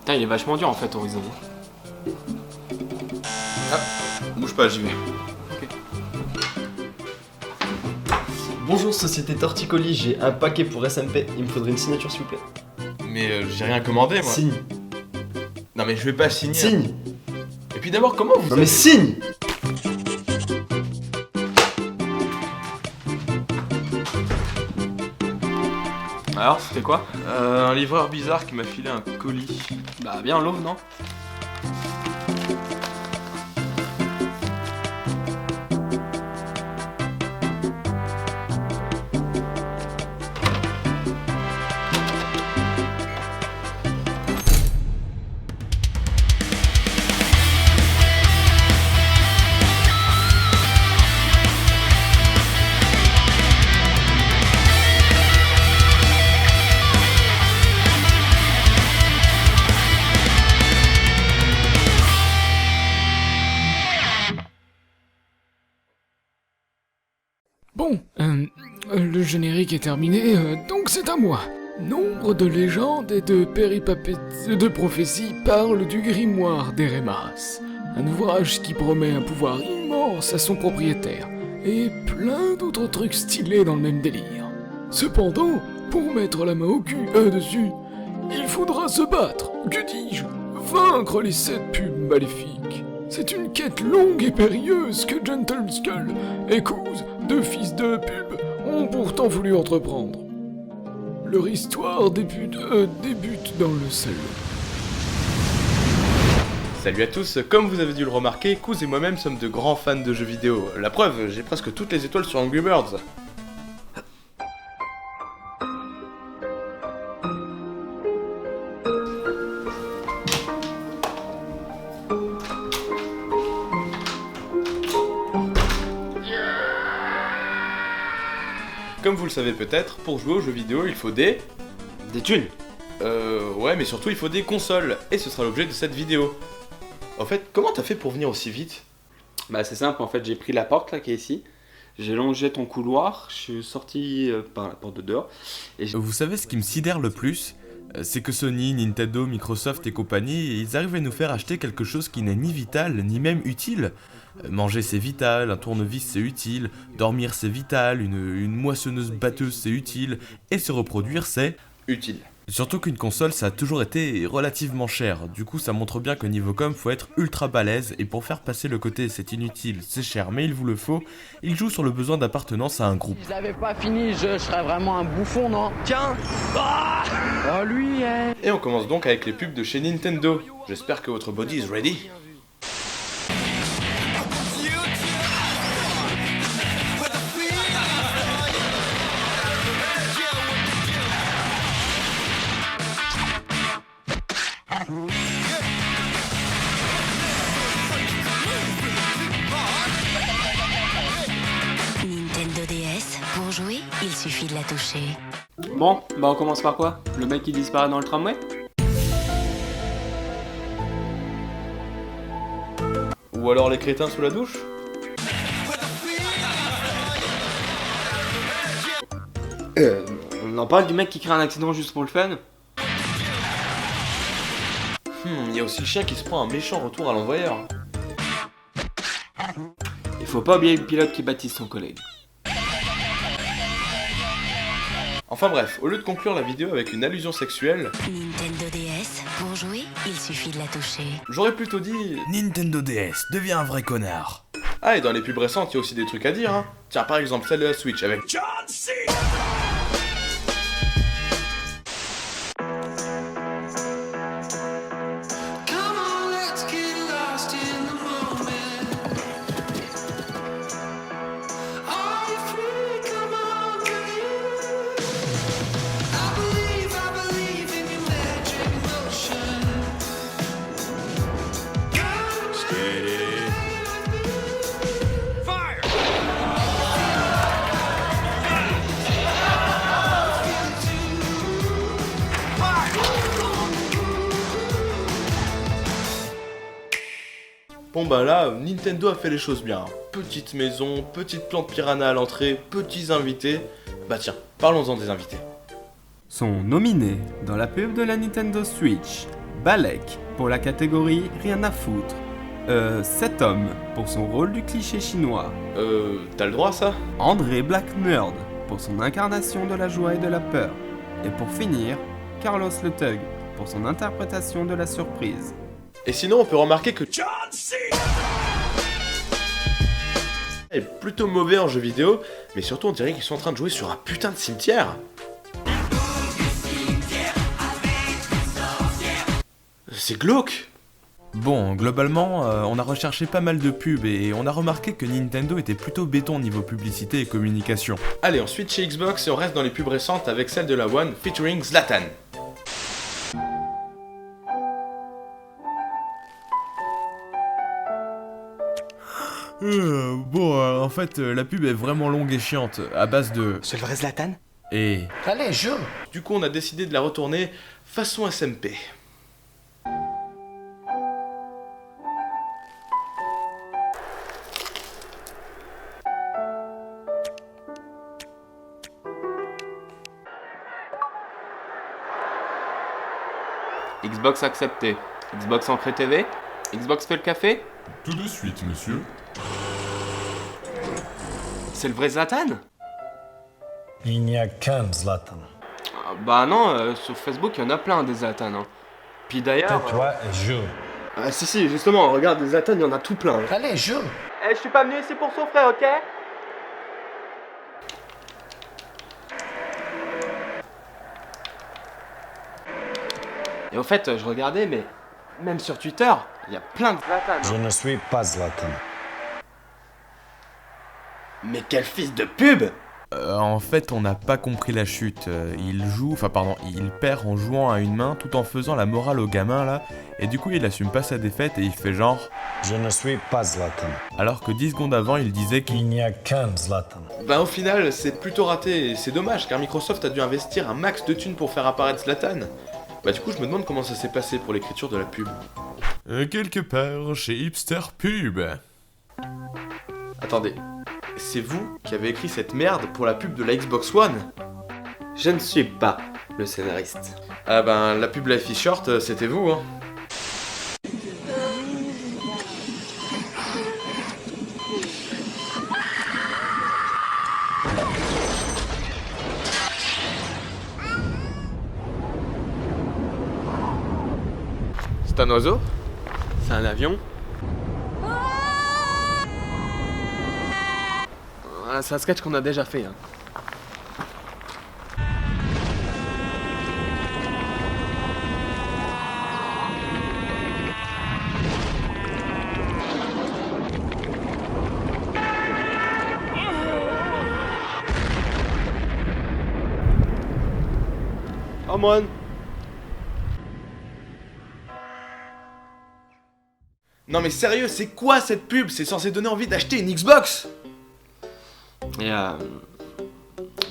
Putain, il est vachement dur en fait, Horizon. Ah, bouge pas, j'y vais. Bonjour société Torticolis, j'ai un paquet pour SMP, il me faudrait une signature s'il vous plaît. Mais j'ai rien commandé, moi. Signe. Non mais je vais pas signer. Signe. Et puis d'abord, comment vous Non mais signe. Alors, c'était quoi? Un livreur bizarre qui m'a filé un colis. Bah bien l'eau, non? Bon, le générique est terminé, donc c'est à moi. Nombre de légendes et de péripapéties de prophéties parlent du grimoire d'Eremas, un ouvrage qui promet un pouvoir immense à son propriétaire, et plein d'autres trucs stylés dans le même délire. Cependant, pour mettre la main au cul dessus, il faudra se battre, que dis-je, vaincre les 7 pubs maléfiques. C'est une quête longue et périlleuse que Gentle Skull et Kuz, deux fils de pub, ont pourtant voulu entreprendre. Leur histoire débute dans le salon. Salut à tous, comme vous avez dû le remarquer, Kuz et moi-même sommes de grands fans de jeux vidéo. La preuve, j'ai presque toutes les étoiles sur Angry Birds. Comme vous le savez peut-être, pour jouer aux jeux vidéo, il faut des thunes. Ouais, mais surtout il faut des consoles, et ce sera l'objet de cette vidéo. En fait, comment t'as fait pour venir aussi vite? Bah c'est simple, en fait, j'ai pris la porte là qui est ici, j'ai longé ton couloir, je suis sorti par la porte de dehors, et Vous savez ce qui me sidère le plus? C'est que Sony, Nintendo, Microsoft et compagnie, ils arrivent à nous faire acheter quelque chose qui n'est ni vital, ni même utile. Manger c'est vital, un tournevis c'est utile, dormir c'est vital, une moissonneuse batteuse c'est utile, et se reproduire c'est... Utile. Surtout qu'une console ça a toujours été relativement cher, du coup ça montre bien que niveau com faut être ultra balèze, et pour faire passer le côté c'est inutile, c'est cher mais il vous le faut, il joue sur le besoin d'appartenance à un groupe. Si j'avais pas fini, je serais vraiment un bouffon, non? Tiens! Ah oh lui, hein. Et on commence donc avec les pubs de chez Nintendo. J'espère que votre body is ready. Nintendo DS, pour jouer, il suffit de la toucher. Bon, bah on commence par quoi? Le mec qui disparaît dans le tramway? Ou alors les crétins sous la douche? On en parle du mec qui crée un accident juste pour le fun? Il y a aussi le chien qui se prend un méchant retour à l'envoyeur. Il faut pas oublier le pilote qui baptise son collègue. Enfin bref, au lieu de conclure la vidéo avec une allusion sexuelle, Nintendo DS, pour jouer, il suffit de la toucher. j'aurais plutôt dit... Nintendo DS, deviens un vrai connard. Ah, et dans les pubs récentes, il y a aussi des trucs à dire, hein. Tiens, par exemple, celle de la Switch avec... Bon bah là, Nintendo a fait les choses bien. Petite maison, petite plante piranha à l'entrée, petits invités. Bah tiens, parlons-en des invités. sont nominés dans la pub de la Nintendo Switch. Balek pour la catégorie Rien à foutre. Cet homme pour son rôle du cliché chinois. T'as le droit à ça? André Black Nerd pour son incarnation de la joie et de la peur. Et pour finir, Carlos le Thug pour son interprétation de la surprise. Et sinon, on peut remarquer que John Cena est plutôt mauvais en jeu vidéo, mais surtout on dirait qu'ils sont en train de jouer sur un putain de cimetière. C'est glauque. Bon, globalement, on a recherché pas mal de pubs et on a remarqué que Nintendo était plutôt béton niveau publicité et communication. Allez, on switch chez Xbox et on reste dans les pubs récentes avec celle de la One featuring Zlatan. En fait, la pub est vraiment longue et chiante, à base de... C'est le vrai Zlatan? Et... Allez, joue. Du coup, on a décidé de la retourner façon SMP. Xbox accepté. Xbox ancré TV. Xbox fait le café. Tout de suite, monsieur. C'est le vrai Zlatan? Il n'y a qu'un Zlatan. Bah non, sur Facebook il y en a plein des Zlatan. Hein. Puis d'ailleurs... Tais-toi et joue. si, justement, regarde, des Zlatan, il y en a tout plein. Hein. Allez, joue. Je suis pas venu ici pour souffrir, ok? Et au fait, je regardais, mais même sur Twitter, il y a plein de Zlatan. Je ne suis pas Zlatan. Mais quel fils de pub! En fait, on n'a pas compris la chute. Il perd en jouant à une main tout en faisant la morale au gamin là, et du coup il assume pas sa défaite et il fait genre... Je ne suis pas Zlatan. Alors que 10 secondes avant, il disait qu'il... Il n'y a qu'un Zlatan. Bah au final, c'est plutôt raté et c'est dommage car Microsoft a dû investir un max de thunes pour faire apparaître Zlatan. Bah du coup, je me demande comment ça s'est passé pour l'écriture de la pub. quelque part chez Hipster Pub. Attendez, c'est vous qui avez écrit cette merde pour la pub de la Xbox One? Je ne suis pas le scénariste. Ah ben, la pub Life is Short, c'était vous, hein. C'est un oiseau? C'est un avion? C'est un sketch qu'on a déjà fait. Hein. Oh man. Non mais sérieux, c'est quoi cette pub? C'est censé donner envie d'acheter une Xbox? Et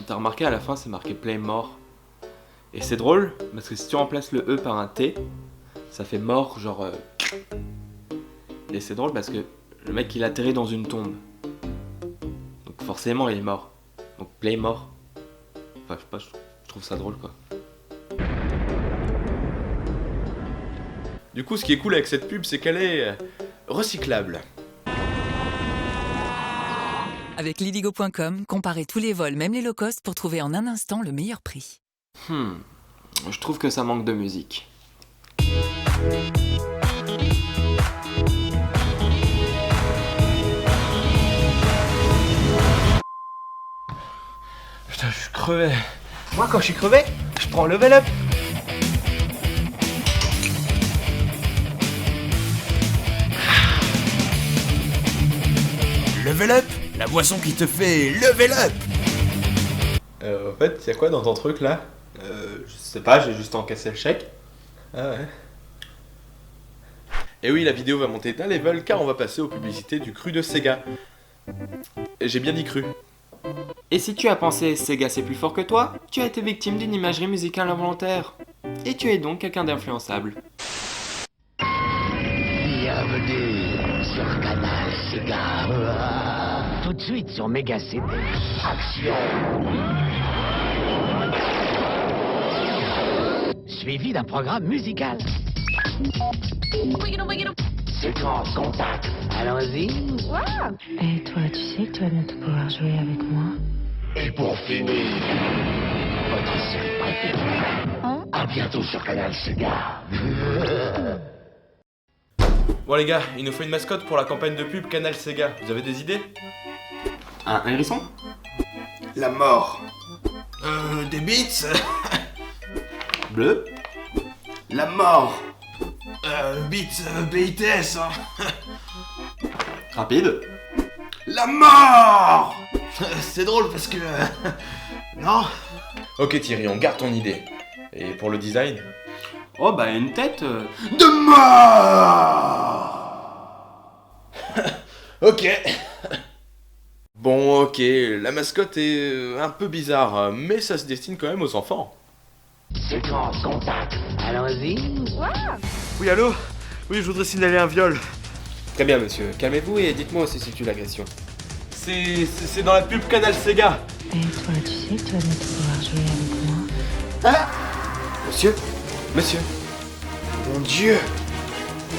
t'as remarqué à la fin c'est marqué Play More. Et c'est drôle parce que si tu remplaces le E par un T, ça fait mort genre... Et c'est drôle parce que le mec il atterrit dans une tombe. Donc forcément il est mort. Donc Play More. Enfin je sais pas, je trouve ça drôle quoi. Du coup, ce qui est cool avec cette pub, c'est qu'elle est recyclable. Avec Livigo.com, comparez tous les vols, même les low cost, pour trouver en un instant le meilleur prix. Je trouve que ça manque de musique. Putain, je suis crevé. Moi, quand je suis crevé, je prends level up. Level up, la boisson qui te fait level up. En fait, y'a quoi dans ton truc là? Je sais pas, j'ai juste encaissé le chèque. Ah ouais. Et oui, la vidéo va monter d'un level car on va passer aux publicités du cru de Sega. J'ai bien dit cru. Et si tu as pensé Sega c'est plus fort que toi, tu as été victime d'une imagerie musicale involontaire. Et tu es donc quelqu'un d'influençable. Bienvenue sur Canal Sega. Tout de suite sur Mega CD. Action. suivi d'un programme musical. Séquence contact. Allons-y. Et toi, tu sais que tu vas bientôt pouvoir jouer avec moi. Et pour finir, votre série préférée. À bientôt sur Canal Sega. Bon les gars, il nous faut une mascotte pour la campagne de pub Canal Sega. Vous avez des idées? Un hérisson? La mort. Des beats. Bleu? La mort. Beats, BITS. Rapide? La mort. C'est drôle parce que... non. Ok Thierry, on garde ton idée. Et pour le design? Oh bah une tête... De mort. Ok. Bon, ok, la mascotte est un peu bizarre, mais ça se destine quand même aux enfants. Séquence contact. Allons-y. Oui, allô? Oui, je voudrais signaler un viol. Très bien monsieur, calmez-vous et dites-moi où se situe l'agression. C'est dans la pub Canal Sega. Et toi, tu sais que tu vas bientôt pouvoir jouer avec moi. Monsieur? Monsieur? Mon Dieu.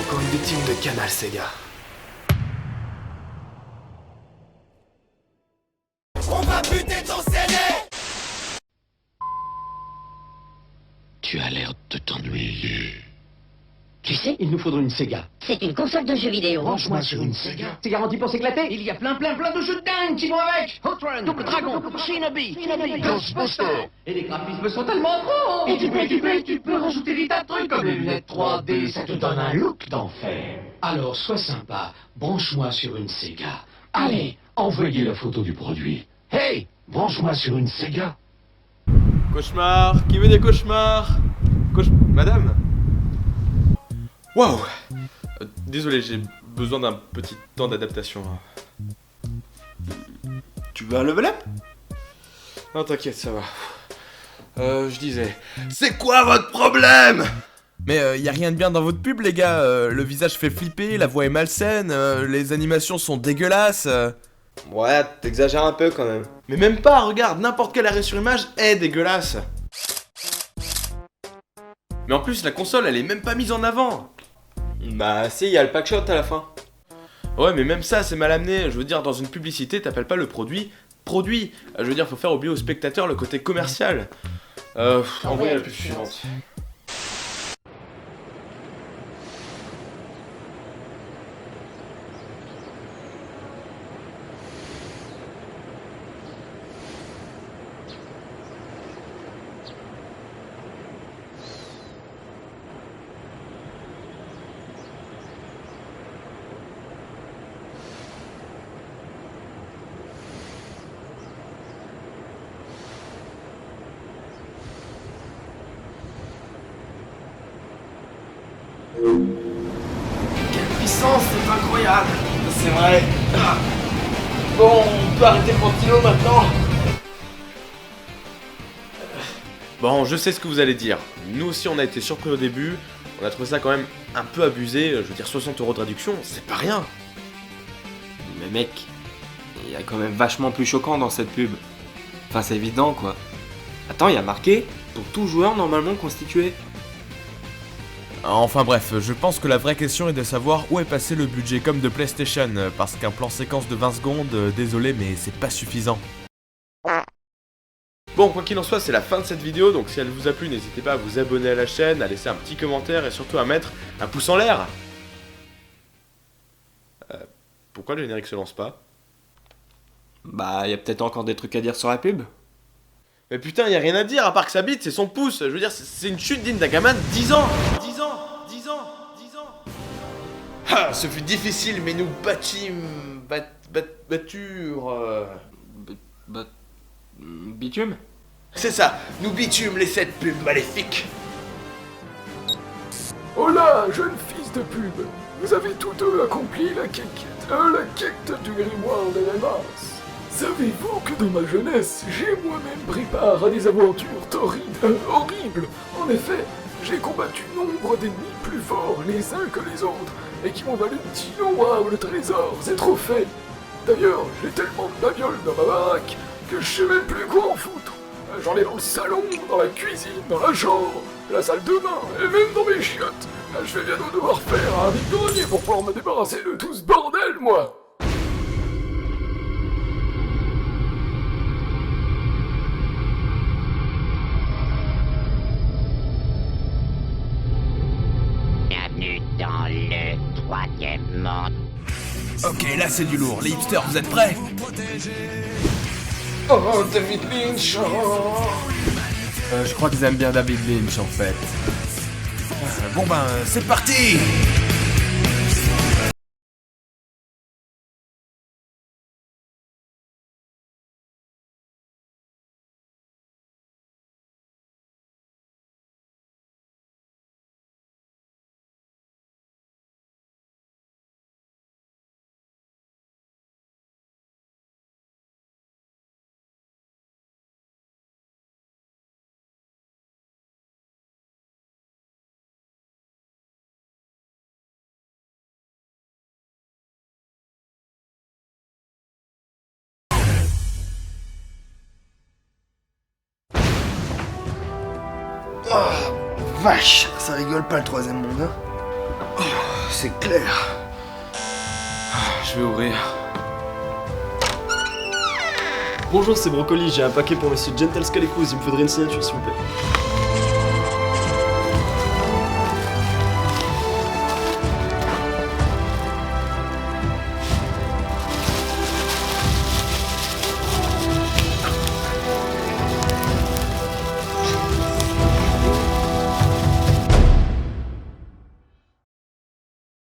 Encore une victime de Canal Sega. Tu as l'air de t'ennuyer. Tu sais, il nous faudrait une Sega. C'est une console de jeux vidéo. Branche-moi sur une Sega. C'est garanti pour s'éclater. Il y a plein de jeux de dingue qui vont avec. Hot Run, Double Dragon, Shinobi, Ghostbusters. Et les graphismes sont tellement gros. Et tu peux rajouter des tas de trucs comme les lunettes 3D. Ça te donne un look d'enfer. Alors, sois sympa. Branche-moi sur une Sega. Allez, envoyez la photo du produit. Hey, branche-moi sur une Sega. Cauchemar. Qui veut des cauchemars? Madame? Waouh. Désolé, j'ai besoin d'un petit temps d'adaptation. Tu veux un level up? Non, t'inquiète, ça va. Je disais... C'est quoi votre problème? Mais y a rien de bien dans votre pub les gars, le visage fait flipper, la voix est malsaine, les animations sont dégueulasses. Ouais, t'exagères un peu quand même. Mais même pas, regarde, n'importe quel arrêt sur image est dégueulasse. Mais en plus, la console, elle est même pas mise en avant. Bah si, y a le pack shot à la fin. Ouais, mais même ça, c'est mal amené. Je veux dire, dans une publicité, t'appelles pas le produit. Je veux dire, faut faire oublier au spectateur le côté commercial. Envoyez la pub suivante. Quelle puissance, c'est incroyable. C'est vrai. Bon, on peut arrêter le ventilo maintenant. Bon, je sais ce que vous allez dire. Nous aussi, on a été surpris au début. On a trouvé ça quand même un peu abusé. Je veux dire, 60 € de réduction, c'est pas rien. Mais mec, il y a quand même vachement plus choquant dans cette pub. Enfin, c'est évident quoi. Attends, il y a marqué pour tout joueur normalement constitué. Enfin bref, je pense que la vraie question est de savoir où est passé le budget comme de PlayStation, parce qu'un plan séquence de 20 secondes, désolé mais c'est pas suffisant. Bon, quoi qu'il en soit, c'est la fin de cette vidéo, donc si elle vous a plu, n'hésitez pas à vous abonner à la chaîne, à laisser un petit commentaire et surtout à mettre un pouce en l'air. Pourquoi le générique se lance pas? Bah, y a peut-être encore des trucs à dire sur la pub. Mais putain, y a rien à dire, à part que sa bite, c'est son pouce. Je veux dire, c'est une chute digne d'un gamin de 10 ans. 10 ans. Ah, ce fut difficile, mais nous batturent... Bitume? C'est ça, nous bitûmes les 7 pubs maléfiques. Oh là, jeune fils de pub, vous avez tous deux accompli la quête du grimoire des Remas. Savez-vous que dans ma jeunesse, j'ai moi-même pris part à des aventures torrides, horribles. En effet, j'ai combattu nombre d'ennemis plus forts les uns que les autres, et qui m'ont valu d'innombrables trésors et trophées. D'ailleurs, j'ai tellement de babioles dans ma baraque que je sais même plus quoi en foutre. J'en ai dans le salon, dans la cuisine, dans la chambre, la salle de bain, et même dans mes chiottes. Je vais bientôt devoir faire un vide-grenier pour pouvoir me débarrasser de tout ce bordel, moi. Bienvenue dans le 3e monde. Ok, là c'est du lourd. Les hipsters, vous êtes prêts? Oh, David Lynch. Je crois qu'ils aiment bien David Lynch en fait. Bon ben, c'est parti! Vache, ça rigole pas le 3e monde, hein. Oh, c'est clair. Je vais ouvrir. Bonjour, c'est Brocoli, j'ai un paquet pour monsieur Gentle Scalicruz, il me faudrait une signature s'il vous plaît.